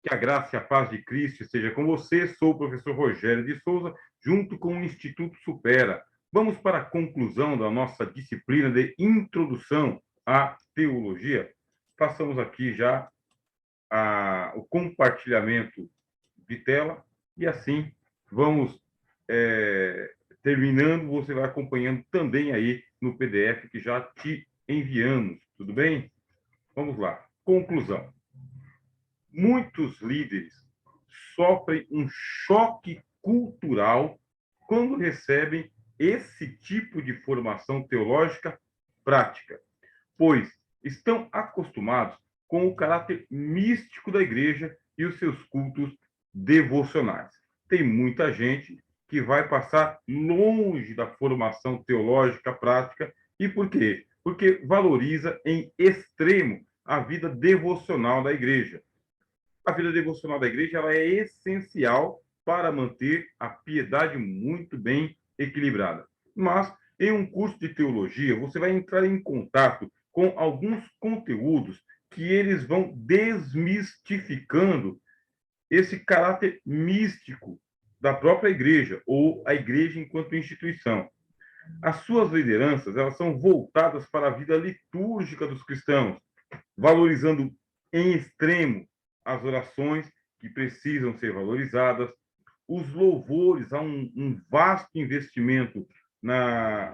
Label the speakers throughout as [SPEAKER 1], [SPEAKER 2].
[SPEAKER 1] Que a graça e a paz de Cristo esteja com você. Sou o professor Rogério de Souza, junto com o Instituto Supera. Vamos para a conclusão da nossa disciplina de Introdução à Teologia. Passamos aqui já o compartilhamento de tela e assim vamos terminando. Você vai acompanhando também aí no PDF que já te enviamos. Tudo bem? Vamos lá. Conclusão. Muitos líderes sofrem um choque cultural quando recebem esse tipo de formação teológica prática, pois estão acostumados com o caráter místico da igreja e os seus cultos devocionais. Tem muita gente que vai passar longe da formação teológica prática. E por quê? Porque valoriza em extremo a vida devocional da igreja. A vida devocional da igreja ela é essencial para manter a piedade muito bem equilibrada. Mas, em um curso de teologia, você vai entrar em contato com alguns conteúdos que eles vão desmistificando esse caráter místico da própria igreja, ou a igreja enquanto instituição. As suas lideranças elas são voltadas para a vida litúrgica dos cristãos, valorizando em extremo as orações que precisam ser valorizadas, os louvores, há um vasto investimento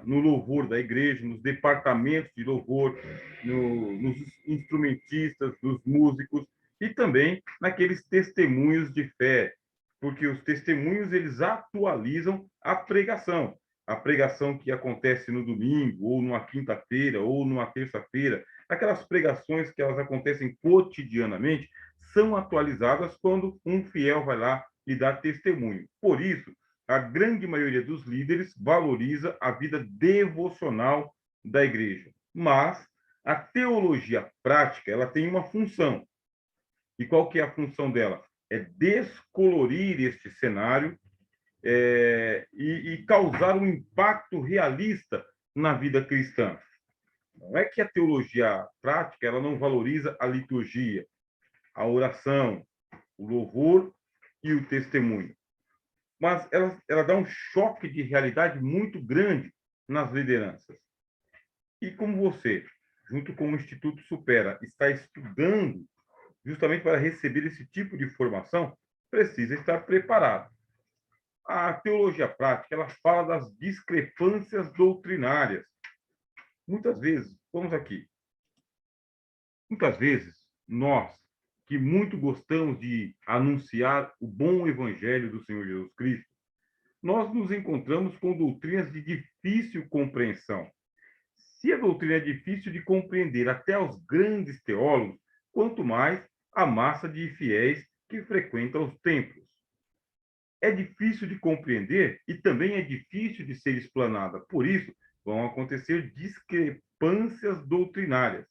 [SPEAKER 1] no louvor da igreja, nos departamentos de louvor, nos instrumentistas, nos músicos e também naqueles testemunhos de fé, porque os testemunhos eles atualizam a pregação que acontece no domingo, ou numa quinta-feira, ou numa terça-feira, aquelas pregações que elas acontecem cotidianamente, são atualizadas quando um fiel vai lá e dar testemunho. Por isso, a grande maioria dos líderes valoriza a vida devocional da igreja. Mas a teologia prática, ela tem uma função. E qual que é a função dela? É descolorir este cenário e causar um impacto realista na vida cristã. Não é que a teologia prática ela não valoriza a liturgia, a oração, o louvor e o testemunho. Mas ela dá um choque de realidade muito grande nas lideranças. E como você, junto com o Instituto Supera, está estudando justamente para receber esse tipo de formação, precisa estar preparado. A teologia prática, ela fala das discrepâncias doutrinárias. Muitas vezes, vamos aqui, muitas vezes, nós, que muito gostamos de anunciar o bom evangelho do Senhor Jesus Cristo, nós nos encontramos com doutrinas de difícil compreensão. Se a doutrina é difícil de compreender até aos grandes teólogos, quanto mais a massa de fiéis que frequenta os templos. É difícil de compreender e também é difícil de ser explanada. Por isso, vão acontecer discrepâncias doutrinárias.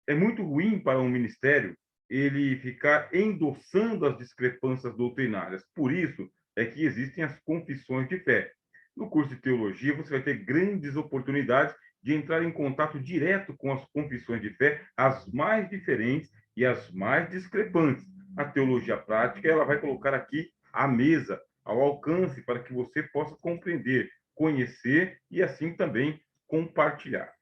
[SPEAKER 1] É muito ruim para um ministério ele ficar endossando as discrepâncias doutrinárias. Por isso é que existem as confissões de fé. No curso de teologia, você vai ter grandes oportunidades de entrar em contato direto com as confissões de fé, as mais diferentes e as mais discrepantes. A teologia prática, ela vai colocar aqui à mesa, ao alcance, para que você possa compreender, conhecer e assim também compartilhar.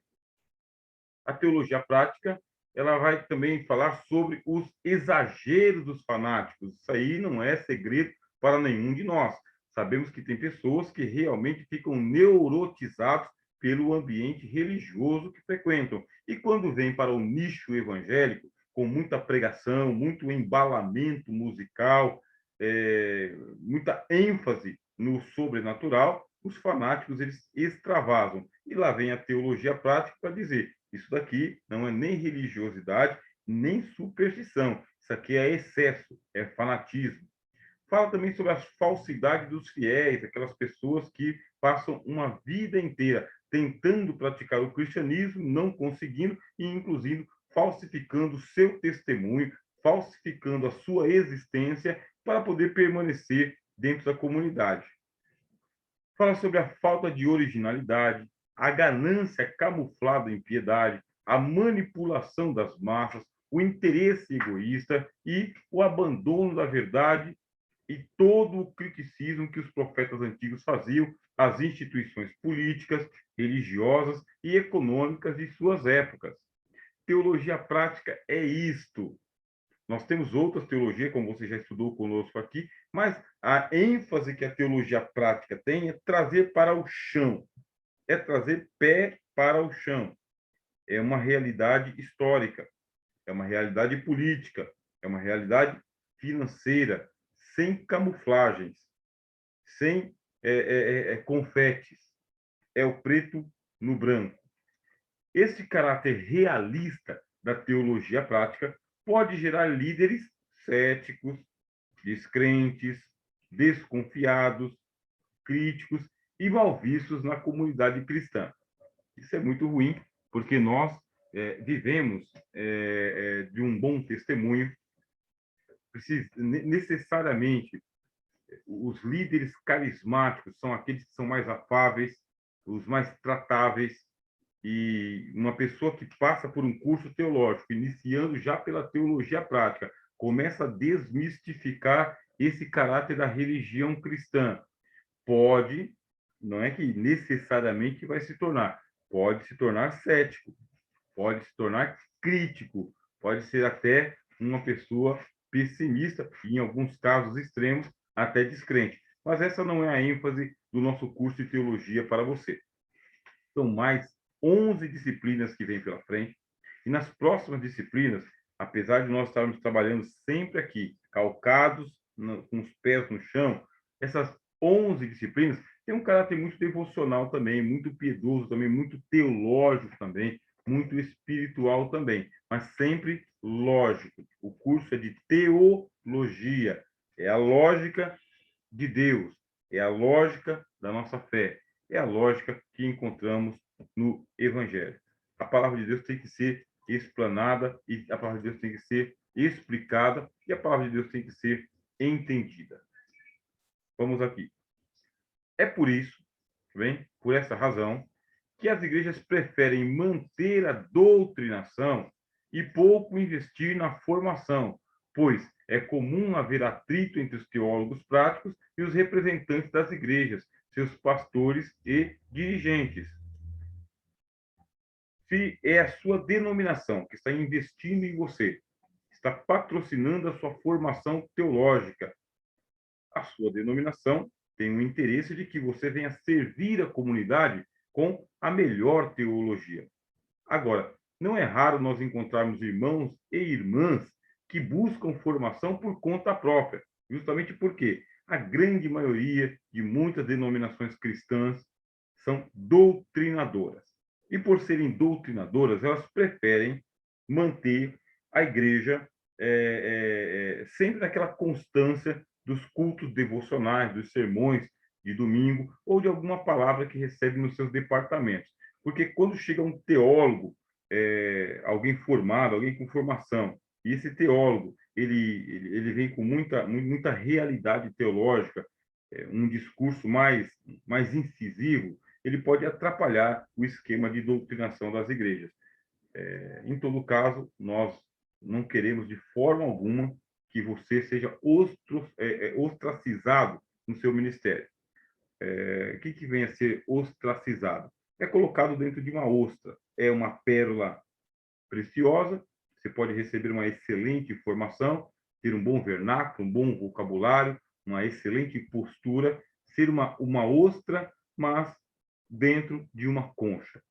[SPEAKER 1] A teologia prática, ela vai também falar sobre os exageros dos fanáticos. Isso aí não é segredo para nenhum de nós. Sabemos que tem pessoas que realmente ficam neurotizados pelo ambiente religioso que frequentam. E quando vem para o nicho evangélico, com muita pregação, muito embalamento musical, muita ênfase no sobrenatural, os fanáticos eles extravasam. E lá vem a teologia prática para dizer: isso daqui não é nem religiosidade, nem superstição. Isso aqui é excesso, é fanatismo. Fala também sobre a falsidade dos fiéis, aquelas pessoas que passam uma vida inteira tentando praticar o cristianismo, não conseguindo e, inclusive, falsificando seu testemunho, falsificando a sua existência para poder permanecer dentro da comunidade. Fala sobre a falta de originalidade, a ganância camuflada em piedade, a manipulação das massas, o interesse egoísta e o abandono da verdade e todo o criticismo que os profetas antigos faziam às instituições políticas, religiosas e econômicas de suas épocas. Teologia prática é isto. Nós temos outras teologias, como você já estudou conosco aqui, mas a ênfase que a teologia prática tem é trazer para o chão, é trazer pé para o chão. É uma realidade histórica, é uma realidade política, é uma realidade financeira, sem camuflagens, sem confetes. É o preto no branco. Esse caráter realista da teologia prática pode gerar líderes céticos, descrentes, desconfiados, críticos e mal vistos na comunidade cristã. Isso é muito ruim, porque nós vivemos de um bom testemunho. Necessariamente, os líderes carismáticos são aqueles que são mais afáveis, os mais tratáveis, e uma pessoa que passa por um curso teológico, iniciando já pela teologia prática, começa a desmistificar esse caráter da religião cristã. Pode, não é que necessariamente vai se tornar, pode se tornar cético, pode se tornar crítico, pode ser até uma pessoa pessimista, e em alguns casos extremos, até descrente. Mas essa não é a ênfase do nosso curso de teologia para você. São mais 11 disciplinas que vêm pela frente, e nas próximas disciplinas, apesar de nós estarmos trabalhando sempre aqui, calcados, com os pés no chão, essas 11 disciplinas têm um caráter muito devocional também, muito piedoso também, muito teológico também, muito espiritual também, mas sempre lógico. O curso é de teologia, é a lógica de Deus, é a lógica da nossa fé, é a lógica que encontramos no Evangelho. A palavra de Deus tem que ser explanada, e a palavra de Deus tem que ser explicada, e a palavra de Deus tem que ser entendida. Vamos aqui. É por isso, bem, por essa razão, que as igrejas preferem manter a doutrinação e pouco investir na formação, pois é comum haver atrito entre os teólogos práticos e os representantes das igrejas, seus pastores e dirigentes. Se é a sua denominação que está investindo em você, está patrocinando a sua formação teológica, a sua denominação tem o interesse de que você venha servir a comunidade com a melhor teologia. Agora, não é raro nós encontrarmos irmãos e irmãs que buscam formação por conta própria, justamente porque a grande maioria de muitas denominações cristãs são doutrinadoras. E por serem doutrinadoras, elas preferem manter a igreja sempre naquela constância dos cultos devocionais, dos sermões de domingo, ou de alguma palavra que recebe nos seus departamentos. Porque quando chega um teólogo, alguém formado, alguém com formação, e esse teólogo ele vem com muita realidade teológica, um discurso mais incisivo, ele pode atrapalhar o esquema de doutrinação das igrejas. Em todo caso, nós não queremos de forma alguma que você seja ostracizado no seu ministério. O que vem a ser ostracizado? É colocado dentro de uma ostra. É uma pérola preciosa, você pode receber uma excelente formação, ter um bom vernáculo, um bom vocabulário, uma excelente postura, ser uma ostra, mas dentro de uma concha.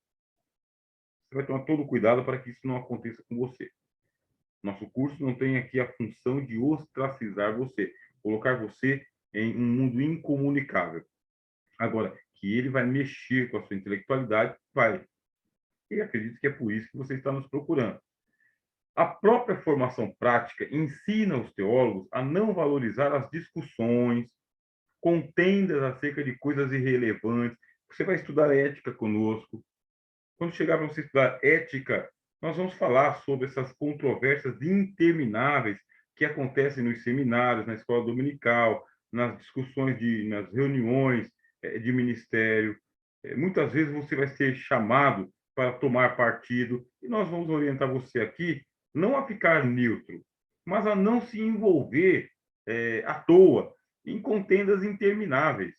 [SPEAKER 1] Você vai tomar todo o cuidado para que isso não aconteça com você. Nosso curso não tem aqui a função de ostracizar você, colocar você em um mundo incomunicável. Agora, que ele vai mexer com a sua intelectualidade, vai. E acredito que é por isso que você está nos procurando. A própria formação prática ensina os teólogos a não valorizar as discussões, contendas acerca de coisas irrelevantes. Você vai estudar ética conosco. Quando chegar para você estudar ética, nós vamos falar sobre essas controvérsias intermináveis que acontecem nos seminários, na escola dominical, nas discussões, nas reuniões de ministério. Muitas vezes você vai ser chamado para tomar partido, e nós vamos orientar você aqui não a ficar neutro, mas a não se envolver à toa em contendas intermináveis.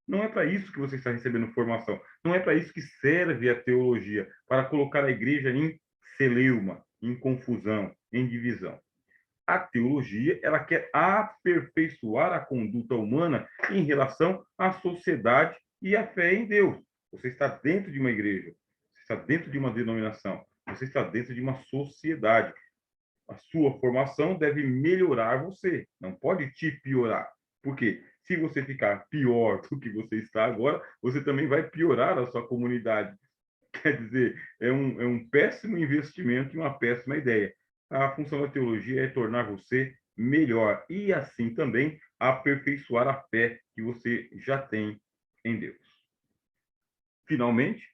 [SPEAKER 1] Não é para isso que você está recebendo formação. Não é para isso que serve a teologia, para colocar a igreja em celeuma, em confusão, em divisão. A teologia, ela quer aperfeiçoar a conduta humana em relação à sociedade e à fé em Deus. Você está dentro de uma igreja, você está dentro de uma denominação, você está dentro de uma sociedade. A sua formação deve melhorar você, não pode te piorar. Por quê? Se você ficar pior do que você está agora, você também vai piorar a sua comunidade. Quer dizer, é um péssimo investimento e uma péssima ideia. A função da teologia é tornar você melhor e, assim, também aperfeiçoar a fé que você já tem em Deus. Finalmente,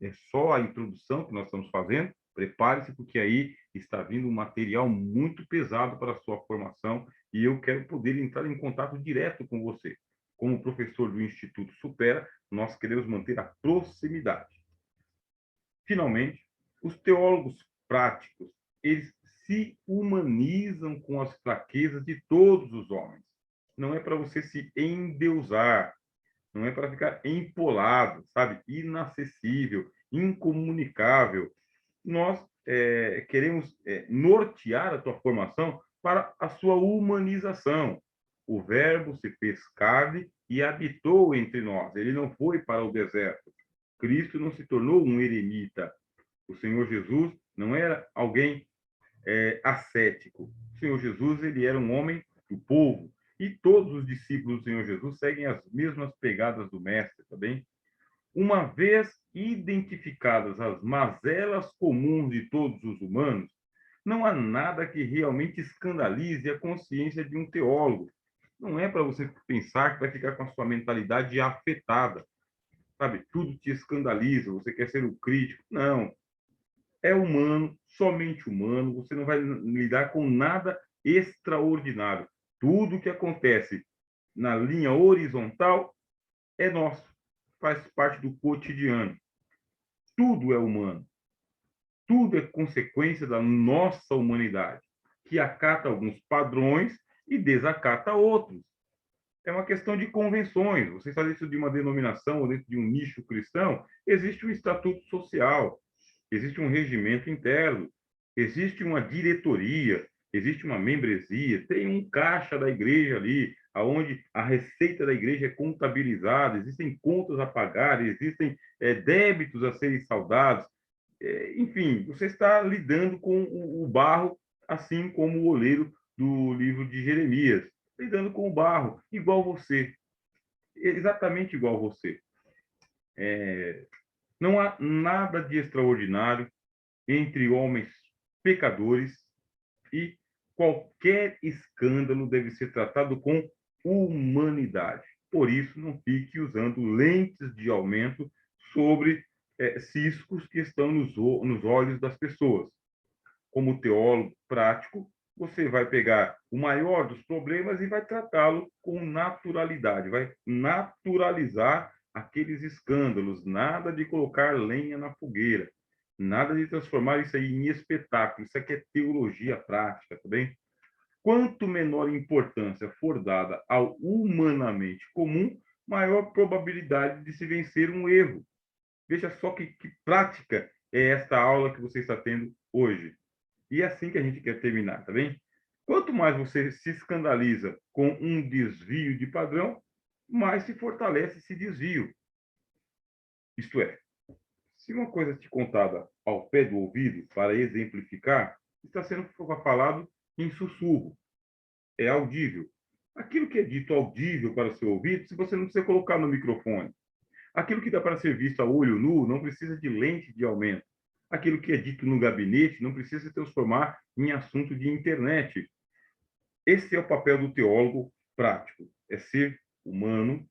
[SPEAKER 1] é só a introdução que nós estamos fazendo. Prepare-se, porque aí está vindo um material muito pesado para a sua formação e eu quero poder entrar em contato direto com você. Como professor do Instituto Supera, nós queremos manter a proximidade. Finalmente, os teólogos práticos, eles se humanizam com as fraquezas de todos os homens. Não é para você se endeusar, não é para ficar empolado, sabe? Inacessível, incomunicável. Nós queremos nortear a tua formação para a sua humanização. O Verbo se fez carne e habitou entre nós. Ele não foi para o deserto. Cristo não se tornou um eremita. O Senhor Jesus não era alguém ascético. O Senhor Jesus, ele era um homem do povo. E todos os discípulos do Senhor Jesus seguem as mesmas pegadas do Mestre, tá bem? Uma vez identificadas as mazelas comuns de todos os humanos, não há nada que realmente escandalize a consciência de um teólogo. Não é para você pensar que vai ficar com a sua mentalidade afetada, sabe? Tudo te escandaliza, você quer ser o crítico. Não. É humano, somente humano, você não vai lidar com nada extraordinário. Tudo que acontece na linha horizontal é nosso, faz parte do cotidiano. Tudo é humano. Tudo é consequência da nossa humanidade, que acata alguns padrões e desacata outros. É uma questão de convenções. Você está dentro de uma denominação ou dentro de um nicho cristão, existe um estatuto social, existe um regimento interno, existe uma diretoria, existe uma membresia, tem um caixa da igreja ali, aonde a receita da igreja é contabilizada, existem contas a pagar, existem débitos a serem saldados. Enfim, você está lidando com o barro, assim como o oleiro do livro de Jeremias, lidando com o barro, igual você, exatamente igual você. Não há nada de extraordinário entre homens pecadores e qualquer escândalo deve ser tratado com humanidade. Por isso, não fique usando lentes de aumento sobre ciscos que estão nos olhos das pessoas. Como teólogo prático, você vai pegar o maior dos problemas e vai tratá-lo com naturalidade, vai naturalizar aqueles escândalos, nada de colocar lenha na fogueira, nada de transformar isso aí em espetáculo, isso aqui é teologia prática, tá bem? Quanto menor importância for dada ao humanamente comum, maior probabilidade de se vencer um erro. Veja só que prática é esta aula que você está tendo hoje. E é assim que a gente quer terminar, tá bem? Quanto mais você se escandaliza com um desvio de padrão, mais se fortalece esse desvio. Isto é, se uma coisa te contada ao pé do ouvido para exemplificar, está sendo falado em sussurro, é audível. Aquilo que é dito audível para o seu ouvido, se você não precisa colocar no microfone. Aquilo que dá para ser visto a olho nu não precisa de lente de aumento. Aquilo que é dito no gabinete não precisa se transformar em assunto de internet. Esse é o papel do teólogo prático, é ser humano,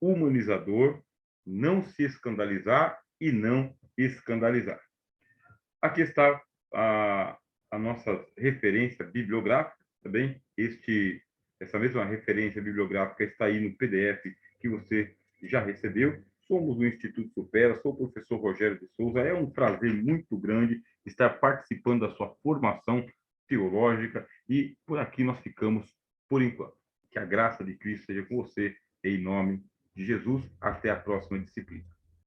[SPEAKER 1] humanizador, não se escandalizar e não escandalizar. Aqui está a nossa referência bibliográfica, também. Essa mesma referência bibliográfica está aí no PDF que você já recebeu. Somos o Instituto Supera, sou o professor Rogério de Souza. É um prazer muito grande estar participando da sua formação teológica. E por aqui nós ficamos por enquanto. Que a graça de Cristo seja com você, em nome de Jesus. Até a próxima disciplina.